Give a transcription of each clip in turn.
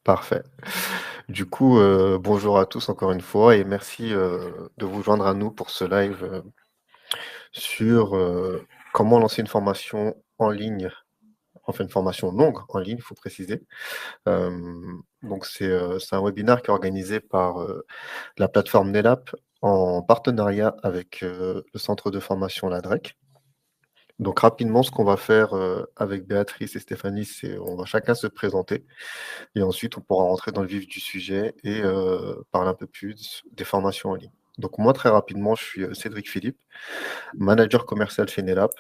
Parfait. Du coup, bonjour à tous encore une fois et merci, de vous joindre à nous pour ce live, sur, comment lancer une formation en ligne, enfin une formation longue en ligne, il faut préciser. Donc c'est un webinaire qui est organisé par, la plateforme Nelap en partenariat avec, le centre de formation Ladrec. Donc rapidement, ce qu'on va faire, avec Béatrice et Stéphanie, c'est on va chacun se présenter et ensuite on pourra rentrer dans le vif du sujet et parler un peu plus des formations en ligne. Donc moi, très rapidement, je suis, Cédric Philippe, manager commercial chez Nelap.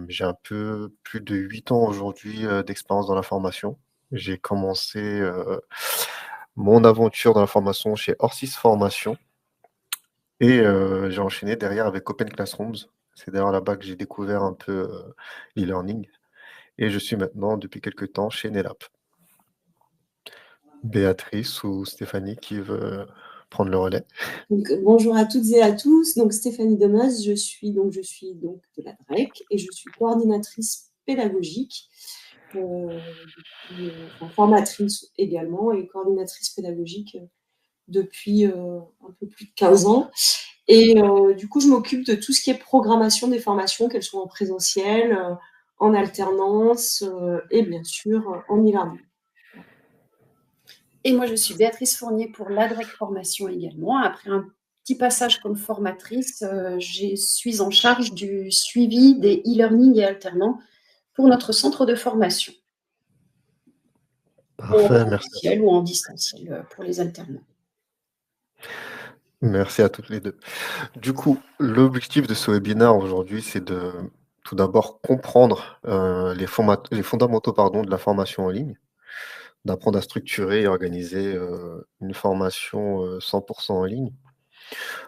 J'ai un peu plus de 8 ans aujourd'hui, d'expérience dans la formation. J'ai commencé, mon aventure dans la formation chez Orsis Formation et j'ai enchaîné derrière avec Open Classrooms. C'est d'ailleurs là-bas que j'ai découvert un peu, l'e-learning et je suis maintenant depuis quelque temps chez Nelap. Béatrice ou Stéphanie qui veut prendre le relais? Donc, bonjour à toutes et à tous. Donc, Stéphanie Demas, je suis de la DREC et je suis coordinatrice pédagogique, enfin, formatrice également et coordinatrice pédagogique depuis un peu plus de 15 ans. Et du coup, je m'occupe de tout ce qui est programmation des formations, qu'elles soient en présentiel, en alternance et bien sûr en e-learning. Et moi, je suis Béatrice Fournier pour l'ADREC Formation également. Après un petit passage comme formatrice, je suis en charge du suivi des e-learning et alternants pour notre centre de formation, en Parfait, merci. présentiel ou en distanciel pour les alternants. Merci à toutes les 2. Du coup, l'objectif de ce webinaire aujourd'hui, c'est de tout d'abord comprendre, les fondamentaux, pardon, de la formation en ligne, d'apprendre à structurer et organiser, une formation, 100 en ligne.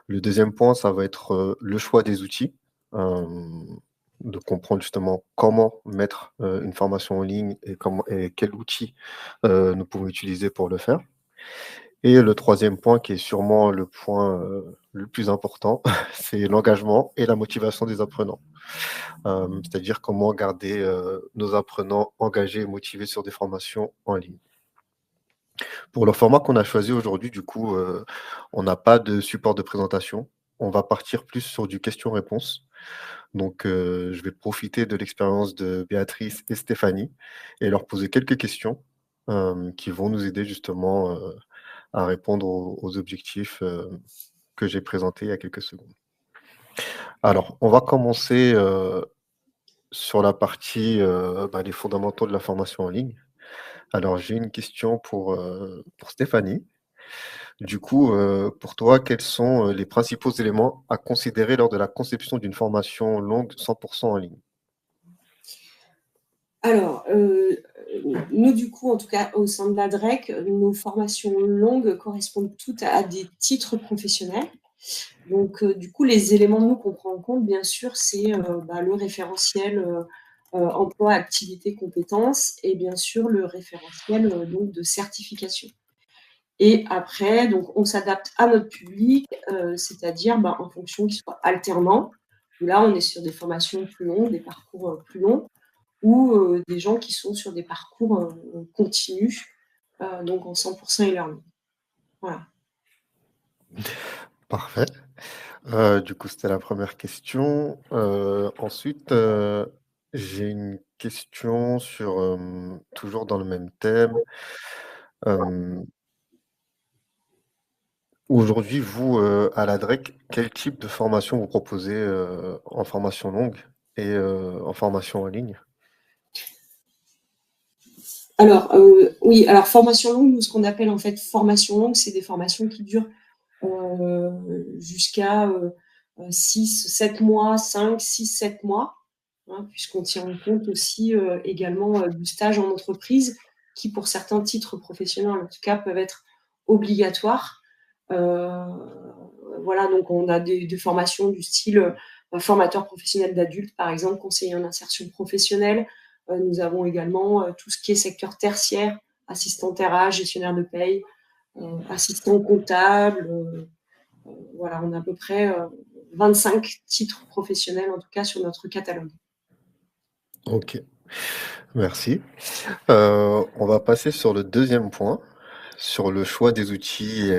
Le deuxième point, ça va être, le choix des outils, de comprendre justement comment mettre, une formation en ligne et quels outils, nous pouvons utiliser pour le faire. Et le troisième point qui est sûrement le point, le plus important, c'est l'engagement et la motivation des apprenants. C'est-à-dire comment garder, nos apprenants engagés et motivés sur des formations en ligne. Pour le format qu'on a choisi aujourd'hui, du coup, on n'a pas de support de présentation. On va partir plus sur du question-réponse. Donc, je vais profiter de l'expérience de Béatrice et Stéphanie et leur poser quelques questions, qui vont nous aider justement, à répondre aux objectifs, que j'ai présentés il y a quelques secondes. Alors, on va commencer, sur la partie, les fondamentaux de la formation en ligne. Alors, j'ai une question pour Stéphanie. Du coup, pour toi, quels sont, les principaux éléments à considérer lors de la conception d'une formation longue 100 en ligne? Alors, nous, du coup, en tout cas, au sein de la DREC, nos formations longues correspondent toutes à des titres professionnels. Donc, du coup, les éléments, nous, qu'on prend en compte, bien sûr, c'est le référentiel emploi, activité, compétences et bien sûr le référentiel donc de certification. Et après, donc, on s'adapte à notre public, c'est-à-dire en fonction qu'il soit alternant. Là, on est sur des formations plus longues, des parcours plus longs, ou des gens qui sont sur des parcours continus, donc en 100 e-learning. Voilà. Parfait. Du coup, c'était la première question. Ensuite, j'ai une question sur, toujours dans le même thème. Hem, Aujourd'hui, vous, à la DREC, quel type de formation vous proposez, en formation longue et en formation en ligne? Alors, oui, alors formation longue, nous, ce qu'on appelle en fait formation longue, c'est des formations qui durent jusqu'à 6, 7 mois, 5, 6, 7 mois, hein, puisqu'on tient compte aussi également du stage en entreprise, qui pour certains titres professionnels, en tout cas, peuvent être obligatoires. Voilà, donc on a des formations du style formateur professionnel d'adultes, par exemple, conseiller en insertion professionnelle. Nous avons également tout ce qui est secteur tertiaire, assistant RH, gestionnaire de paye, assistant comptable. Voilà, on a à peu près 25 titres professionnels, en tout cas, sur notre catalogue. OK. Merci. On va passer sur le deuxième point, sur le choix des outils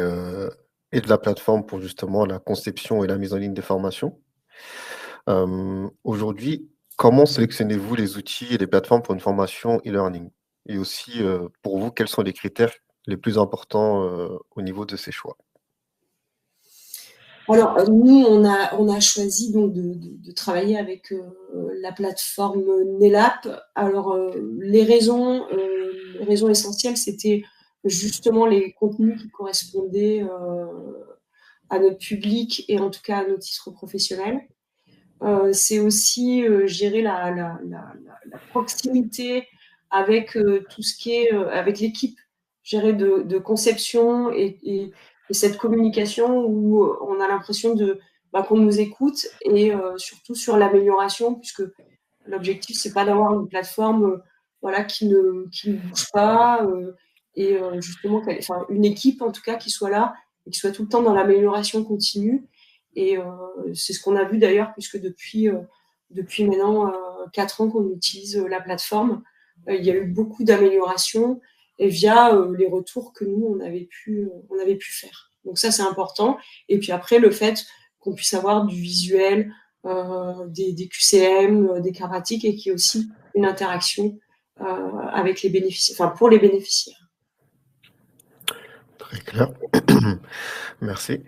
et de la plateforme pour justement la conception et la mise en ligne des formations. Aujourd'hui, comment sélectionnez-vous les outils et les plateformes pour une formation e-learning? Et aussi, pour vous, quels sont les critères les plus importants, au niveau de ces choix? Alors, nous, on a choisi donc de travailler avec la plateforme Nelap. Alors, les raisons essentielles, c'était justement les contenus qui correspondaient à notre public et en tout cas à nos titres professionnels. C'est aussi gérer la proximité avec tout ce qui est avec l'équipe, gérer de conception et cette communication où on a l'impression qu'on nous écoute et surtout sur l'amélioration, puisque l'objectif, c'est pas d'avoir une plateforme voilà, qui ne bouge pas et justement, enfin, une équipe en tout cas qui soit là et qui soit tout le temps dans l'amélioration continue. Et c'est ce qu'on a vu d'ailleurs, puisque depuis maintenant 4 ans qu'on utilise la plateforme, il y a eu beaucoup d'améliorations et via les retours que nous, on avait pu faire. Donc ça, c'est important. Et puis après, le fait qu'on puisse avoir du visuel, des QCM, des karatiques et qu'il y ait aussi une interaction avec les bénéficiaires, enfin pour les bénéficiaires. Très clair. Merci.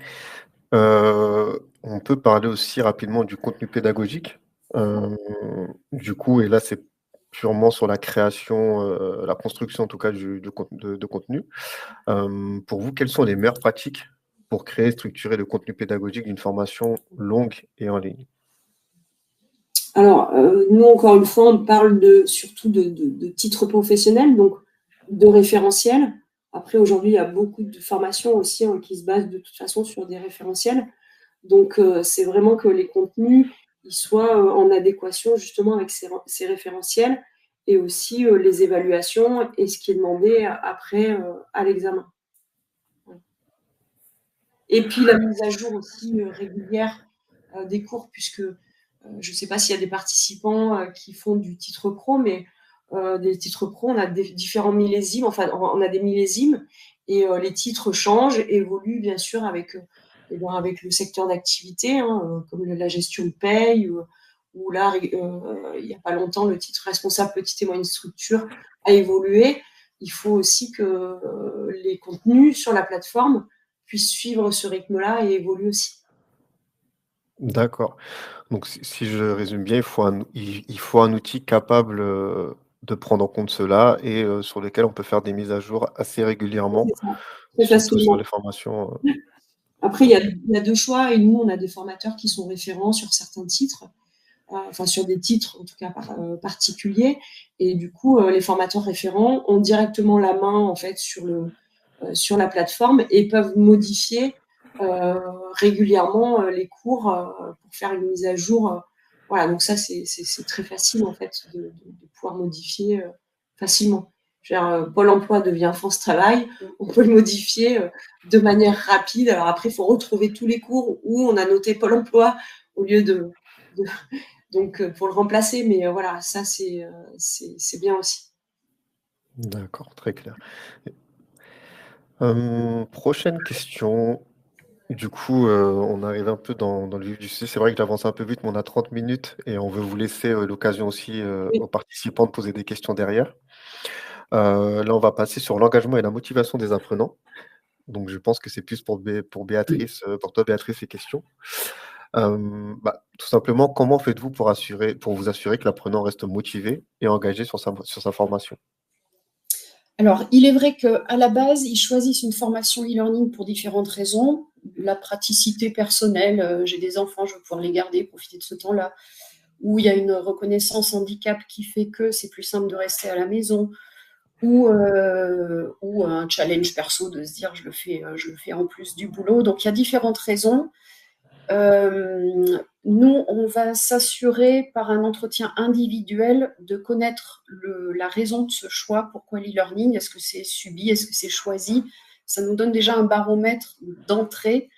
On peut parler aussi rapidement du contenu pédagogique. Du coup et là, c'est purement sur la création, la construction en tout cas de contenu. Pour vous, quelles sont les meilleures pratiques pour créer et structurer le contenu pédagogique d'une formation longue et en ligne? Alors, nous, encore une fois, on parle surtout de titres professionnels, donc de référentiels. Après, aujourd'hui, il y a beaucoup de formations aussi qui se basent de toute façon sur des référentiels. Donc, c'est vraiment que les contenus ils soient en adéquation justement avec ces référentiels et aussi les évaluations et ce qui est demandé après à l'examen. Et puis la mise à jour aussi régulière des cours, puisque je ne sais pas s'il y a des participants qui font du titre pro, mais des titres pro, on a différents millésimes, enfin on a des millésimes et les titres changent, évoluent bien sûr avec le secteur d'activité, hein, comme la gestion de paye, ou là, il n'y a pas longtemps, le titre responsable petite et moyenne structure a évolué. Il faut aussi que les contenus sur la plateforme puissent suivre ce rythme-là et évoluer aussi. D'accord. Donc si je résume bien, il faut un outil capable, de prendre en compte cela et sur lequel on peut faire des mises à jour assez régulièrement, C'est ça, très surtout sur facilement. les formations, Après, il y a deux choix et nous, on a des formateurs qui sont référents sur certains titres, enfin sur des titres en tout cas particuliers. Et du coup, les formateurs référents ont directement la main en fait sur la plateforme et peuvent modifier régulièrement les cours pour faire une mise à jour. Voilà, donc ça, c'est très facile en fait de pouvoir modifier facilement. Je veux dire, Pôle emploi devient France Travail, on peut le modifier de manière rapide. Alors après, il faut retrouver tous les cours où on a noté Pôle emploi au lieu donc pour le remplacer. Mais voilà, ça c'est bien aussi. D'accord, très clair. Prochaine question. Du coup, on arrive un peu dans le vif du sujet. C'est vrai que j'avance un peu vite, mais on a 30 minutes et on veut vous laisser, l'occasion aussi, Oui. aux participants de poser des questions derrière. Là, on va passer sur l'engagement et la motivation des apprenants. Donc je pense que c'est plus pour Béatrice, pour toi Béatrice, ces questions. Tout simplement, comment faites-vous pour vous assurer que l'apprenant reste motivé et engagé sur sa formation? Alors, il est vrai qu'à la base, ils choisissent une formation e-learning pour différentes raisons. La praticité personnelle, j'ai des enfants, je veux pouvoir les garder, profiter de ce temps-là. Ou il y a une reconnaissance handicap qui fait que c'est plus simple de rester à la maison. Ou un challenge perso de se dire je le fais en plus du boulot. Donc, il y a différentes raisons. Nous, on va s'assurer par un entretien individuel de connaître la raison de ce choix. Pourquoi l'e-learning? Est-ce que c'est subi? Est-ce que c'est choisi? Ça nous donne déjà un baromètre d'entrée.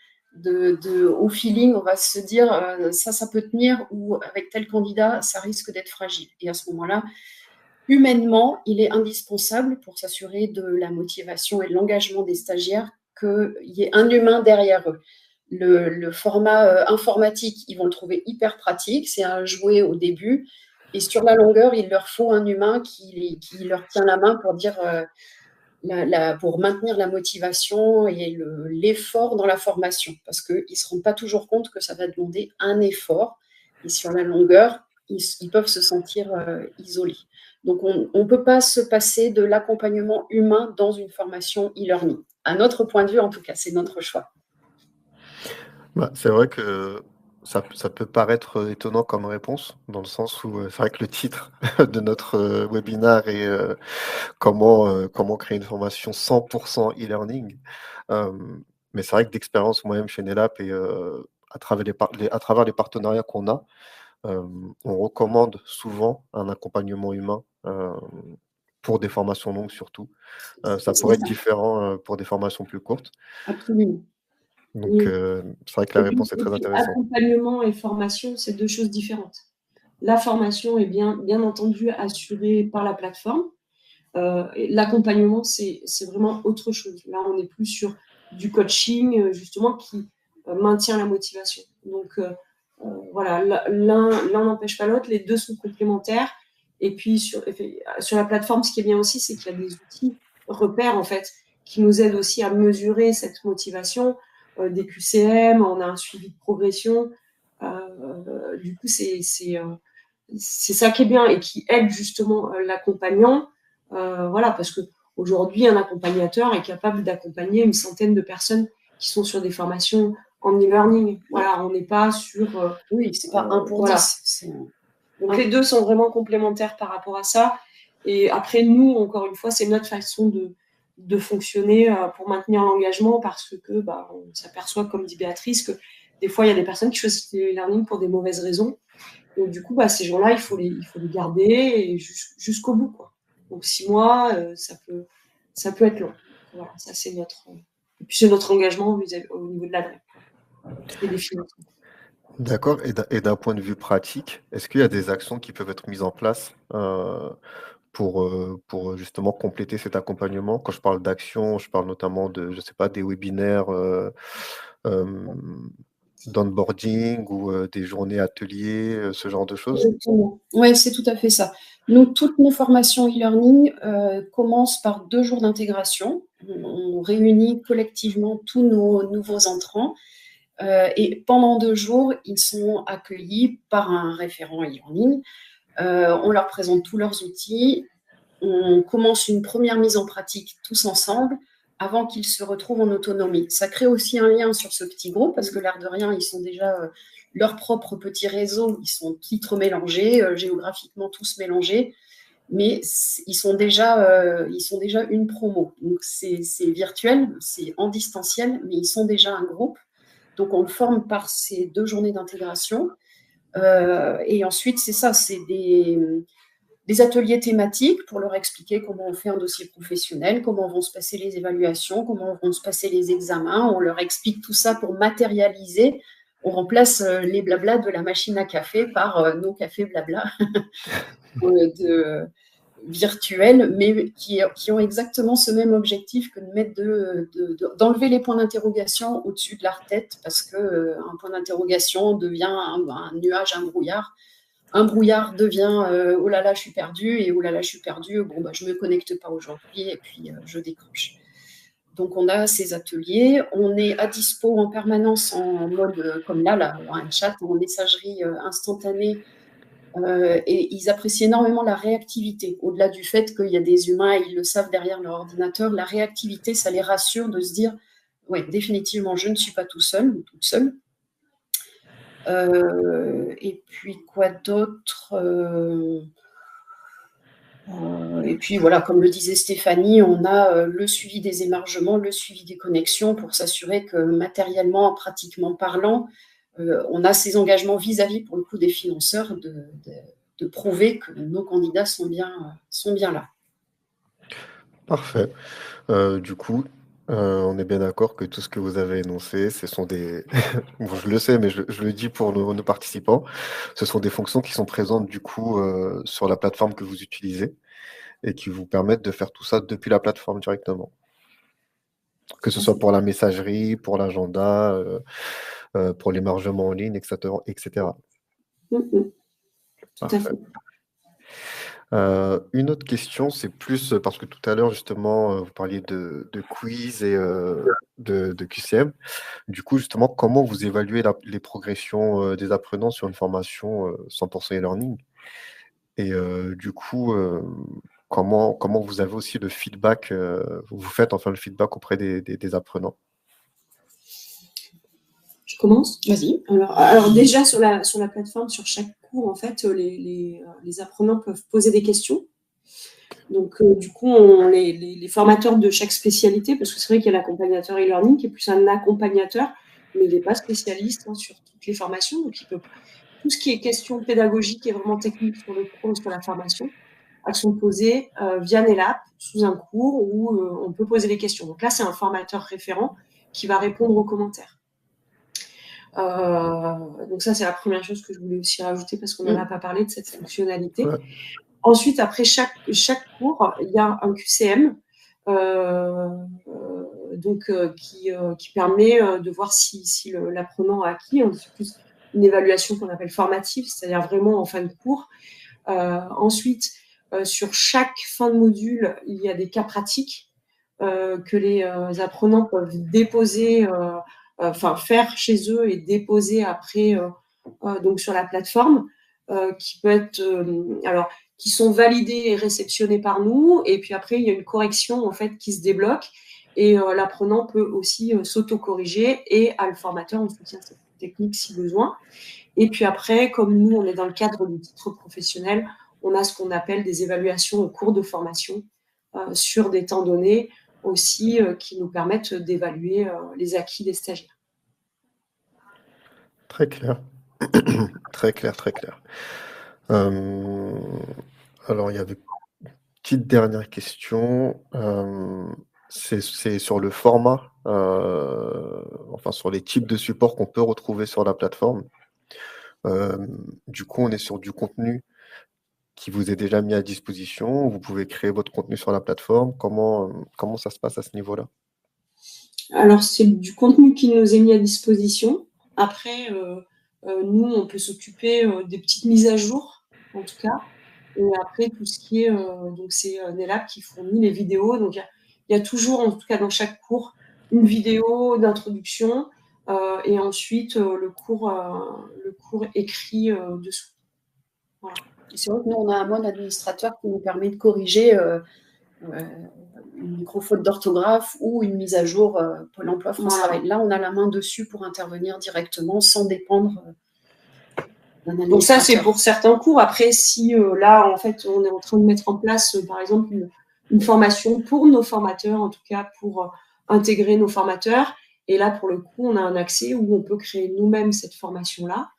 Au feeling, on va se dire ça peut tenir, ou avec tel candidat, ça risque d'être fragile. Et à ce moment-là, humainement, il est indispensable pour s'assurer de la motivation et de l'engagement des stagiaires qu'il y ait un humain derrière eux. Le format informatique, ils vont le trouver hyper pratique, c'est un jouet au début, et sur la longueur, il leur faut un humain qui leur tient la main pour dire, pour maintenir la motivation et l'effort dans la formation, parce qu'ils ne se rendent pas toujours compte que ça va demander un effort, et sur la longueur, ils peuvent se sentir isolés. Donc, on ne peut pas se passer de l'accompagnement humain dans une formation e-learning. À notre point de vue, en tout cas, c'est notre choix. C'est vrai que ça peut paraître étonnant comme réponse, dans le sens où c'est vrai que le titre de notre webinaire est comment créer une formation 100% e-learning. Mais c'est vrai que d'expérience moi-même chez NELAP et à travers les partenariats qu'on a, on recommande souvent un accompagnement humain pour des formations longues surtout. Ça pourrait être différent pour des formations plus courtes. Absolument. Donc, Oui. c'est vrai que la réponse est très intéressante. Accompagnement et formation, c'est deux choses différentes. La formation est bien entendu assurée par la plateforme. L'accompagnement, c'est vraiment autre chose. Là, on est plus sur du coaching, justement, qui maintient la motivation. Donc, voilà, l'un n'empêche pas l'autre, les deux sont complémentaires. Et puis, sur la plateforme, ce qui est bien aussi, c'est qu'il y a des outils repères, en fait, qui nous aident aussi à mesurer cette motivation, des QCM, on a un suivi de progression. Du coup, c'est ça qui est bien et qui aide justement l'accompagnant. Voilà, parce qu'aujourd'hui, un accompagnateur est capable d'accompagner une centaine de personnes qui sont sur des formations en e-learning. Voilà, on n'est pas sur... oui, c'est pas 1 pour 10. Donc, les deux sont vraiment complémentaires par rapport à ça. Et après, nous, encore une fois, c'est notre façon de fonctionner pour maintenir l'engagement parce que on s'aperçoit, comme dit Béatrice, que des fois, il y a des personnes qui choisissent le e-learning pour des mauvaises raisons. Donc, du coup, ces gens-là, il faut les garder et jusqu'au bout, quoi. Donc, 6 mois, ça peut être long. Voilà, ça, c'est notre... Et puis, c'est notre engagement au niveau de l'adresse et des financements. D'accord. Et d'un point de vue pratique, est-ce qu'il y a des actions qui peuvent être mises en place pour justement compléter cet accompagnement? Quand je parle d'actions, je parle notamment de, je sais pas, des webinaires d'onboarding ou des journées ateliers, ce genre de choses? Oui, c'est tout à fait ça. Nous, toutes nos formations e-learning commencent par 2 jours d'intégration. On réunit collectivement tous nos nouveaux entrants et pendant 2 jours, ils sont accueillis par un référent e-learning. On leur présente tous leurs outils. On commence une première mise en pratique tous ensemble avant qu'ils se retrouvent en autonomie. Ça crée aussi un lien sur ce petit groupe parce que l'air de rien, ils sont déjà leur propre petit réseau, ils sont titres mélangés, géographiquement tous mélangés, mais ils sont déjà une promo. Donc c'est virtuel, c'est en distanciel, mais ils sont déjà un groupe. Donc on le forme par ces 2 journées d'intégration. Et ensuite, c'est ça, c'est des ateliers thématiques pour leur expliquer comment on fait un dossier professionnel, comment vont se passer les évaluations, comment vont se passer les examens. On leur explique tout ça pour matérialiser. On remplace les blablas de la machine à café par nos cafés blabla virtuels, mais qui ont exactement ce même objectif que de mettre d'enlever les points d'interrogation au-dessus de leur tête, parce qu'un point d'interrogation devient un nuage, un brouillard. Un brouillard devient oh là là, je suis perdu, et oh là là, je suis perdu, je ne me connecte pas aujourd'hui, et puis je décroche. Donc, on a ces ateliers. On est à dispo en permanence en mode, comme là, un chat en messagerie instantanée. Et ils apprécient énormément la réactivité. Au-delà du fait qu'il y a des humains, et ils le savent derrière leur ordinateur, la réactivité, ça les rassure de se dire, ouais, définitivement, je ne suis pas tout seul ou toute seule. Et puis quoi d'autre et puis voilà, comme le disait Stéphanie, on a le suivi des émargements, le suivi des connexions pour s'assurer que matériellement, pratiquement parlant, on a ces engagements vis-à-vis pour le coup des financeurs de prouver que nos candidats sont bien là. Parfait. Du coup, On est bien d'accord que tout ce que vous avez énoncé, ce sont des bon, je le sais, mais je le dis pour nos participants, ce sont des fonctions qui sont présentes du coup, sur la plateforme que vous utilisez et qui vous permettent de faire tout ça depuis la plateforme directement. Que ce soit pour la messagerie, pour l'agenda, pour l'émargement en ligne et cetera et cetera. Tout à Parfait. fait. Une autre question, c'est plus, parce que tout à l'heure justement, vous parliez de quiz et de QCM. Du coup, justement, comment vous évaluez les progressions, des apprenants sur une formation, 100% e-learning? Et du coup, comment vous avez aussi le feedback, vous faites enfin le feedback auprès des apprenants? Je commence? Vas-y. Alors déjà sur la plateforme, sur chaque cours, en fait, les apprenants peuvent poser des questions. Donc du coup, les formateurs de chaque spécialité, parce que c'est vrai qu'il y a l'accompagnateur e-learning qui est plus un accompagnateur, mais il n'est pas spécialiste sur toutes les formations. Donc tout ce qui est question pédagogique et vraiment technique sur le cours, sur la formation, elles sont posées via NELAP sous un cours où on peut poser des questions. Donc là, c'est un formateur référent qui va répondre aux commentaires. Donc ça, c'est la première chose que je voulais aussi rajouter parce qu'on n'en a pas parlé de cette fonctionnalité. Ouais. Ensuite, après chaque cours, il y a un QCM qui permet de voir si l'apprenant a acquis. C'est plus une évaluation qu'on appelle formative, c'est-à-dire vraiment en fin de cours. Ensuite, sur chaque fin de module, il y a des cas pratiques que les apprenants peuvent déposer, faire chez eux et déposer après donc sur la plateforme, qui peut être qui sont validés et réceptionnés par nous. Et puis après, il y a une correction en fait qui se débloque et l'apprenant peut aussi s'auto-corriger et a le formateur en soutien technique si besoin. Et puis après, comme nous, on est dans le cadre du titre professionnel, on a ce qu'on appelle des évaluations au cours de formation sur des temps donnés aussi qui nous permettent d'évaluer les acquis des stagiaires. Très clair. Très clair, très clair. Alors, il y avait une petite dernière question. C'est sur le format, enfin sur les types de supports qu'on peut retrouver sur la plateforme. Du coup, on est sur du contenu qui vous est déjà mis à disposition. Vous pouvez créer votre contenu sur la plateforme. Comment ça se passe à ce niveau-là? Alors, c'est du contenu qui nous est mis à disposition. Après, nous, on peut s'occuper des petites mises à jour, en tout cas. Et après, tout ce qui est, donc c'est NELAP qui fournit les vidéos. Donc, il y a toujours, en tout cas dans chaque cours, une vidéo d'introduction et ensuite le cours écrit dessous. Voilà. Et c'est vrai que nous, on a un mode administrateur qui nous permet de corriger une micro-faute d'orthographe ou une mise à jour Pôle emploi France Travail. Là, on a la main dessus pour intervenir directement sans dépendre d'un administrateur. Donc ça, c'est pour certains cours. Après, si là, en fait, on est en train de mettre en place, par exemple, une formation pour nos formateurs, en tout cas pour intégrer nos formateurs. Et là, pour le coup, on a un accès où on peut créer nous-mêmes cette formation-là.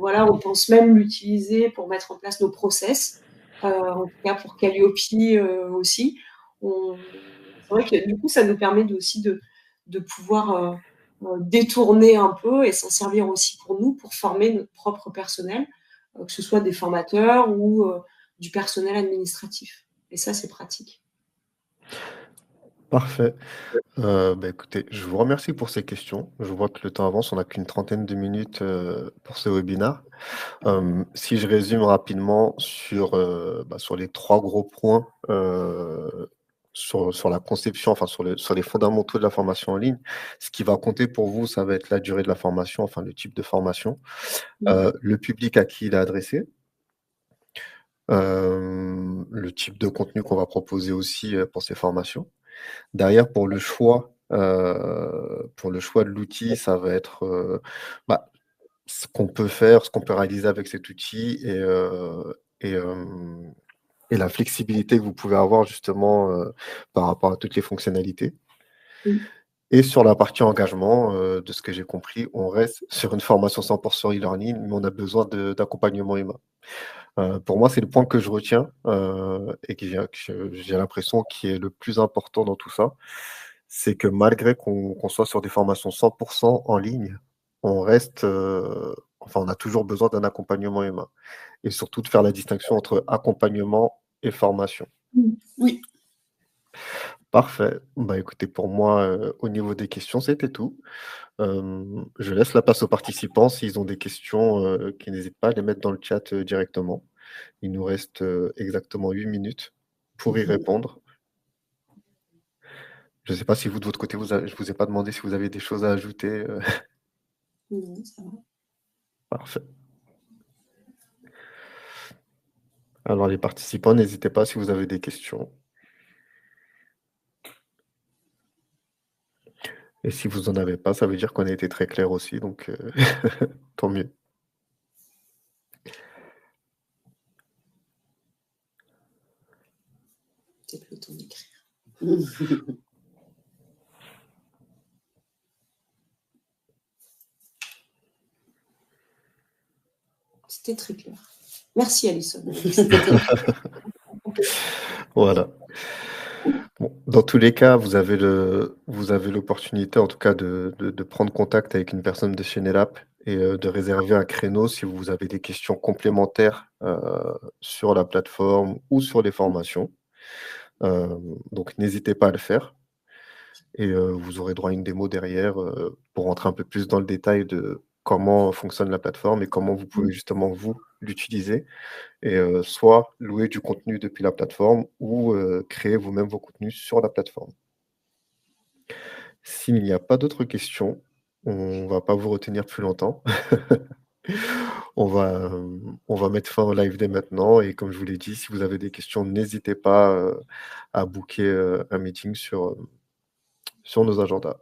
Voilà, on pense même l'utiliser pour mettre en place nos process, en tout cas pour Calliope aussi. C'est vrai que du coup, ça nous permet aussi de pouvoir détourner un peu et s'en servir aussi pour nous, pour former notre propre personnel, que ce soit des formateurs ou du personnel administratif. Et ça, c'est pratique. Parfait. Écoutez, je vous remercie pour ces questions. Je vois que le temps avance, on n'a qu'une trentaine de minutes pour ce webinaire. Si je résume rapidement sur les 3 gros points sur la conception, enfin sur les fondamentaux de la formation en ligne, ce qui va compter pour vous, ça va être la durée de la formation, enfin le type de formation, le public à qui il est adressé, le type de contenu qu'on va proposer aussi pour ces formations. Derrière, pour le choix de l'outil, ça va être ce qu'on peut faire, ce qu'on peut réaliser avec cet outil et la flexibilité que vous pouvez avoir justement par rapport à toutes les fonctionnalités. Et sur la partie engagement, de ce que j'ai compris, on reste sur une formation 100% e-learning, mais on a besoin d'accompagnement humain. Pour moi, c'est le point que je retiens et que j'ai l'impression qui est le plus important dans tout ça. c'est que malgré qu'on soit sur des formations 100% en ligne, on reste, enfin, on a toujours besoin d'un accompagnement humain et surtout de faire la distinction entre accompagnement et formation. Oui. Parfait. Bah, écoutez, pour moi, au niveau des questions, c'était tout. Je laisse la place aux participants. S'ils ont des questions, qu'ils n'hésitent pas à les mettre dans le chat, directement. Il nous reste, exactement 8 minutes pour y répondre. Je ne sais pas si vous, de votre côté, je vous ai pas demandé si vous avez des choses à ajouter, Non, ça va. Parfait. Alors les participants, n'hésitez pas si vous avez des questions. Et si vous en avez pas, ça veut dire qu'on a été très clair aussi, donc tant mieux. C'est plus le temps d'écrire. C'était très clair. Merci, Alison. Voilà. Bon, dans tous les cas, vous avez l'opportunité, en tout cas, de prendre contact avec une personne de chez NetApp et de réserver un créneau si vous avez des questions complémentaires, sur la plateforme ou sur les formations. Donc n'hésitez pas à le faire et vous aurez droit à une démo derrière, pour rentrer un peu plus dans le détail de comment fonctionne la plateforme et comment vous pouvez justement, vous, l'utiliser et soit louer du contenu depuis la plateforme ou créer vous-même vos contenus sur la plateforme. S'il n'y a pas d'autres questions, on va pas vous retenir plus longtemps. On va mettre fin au live dès maintenant et comme je vous l'ai dit, si vous avez des questions, n'hésitez pas, à booker, un meeting sur nos agendas.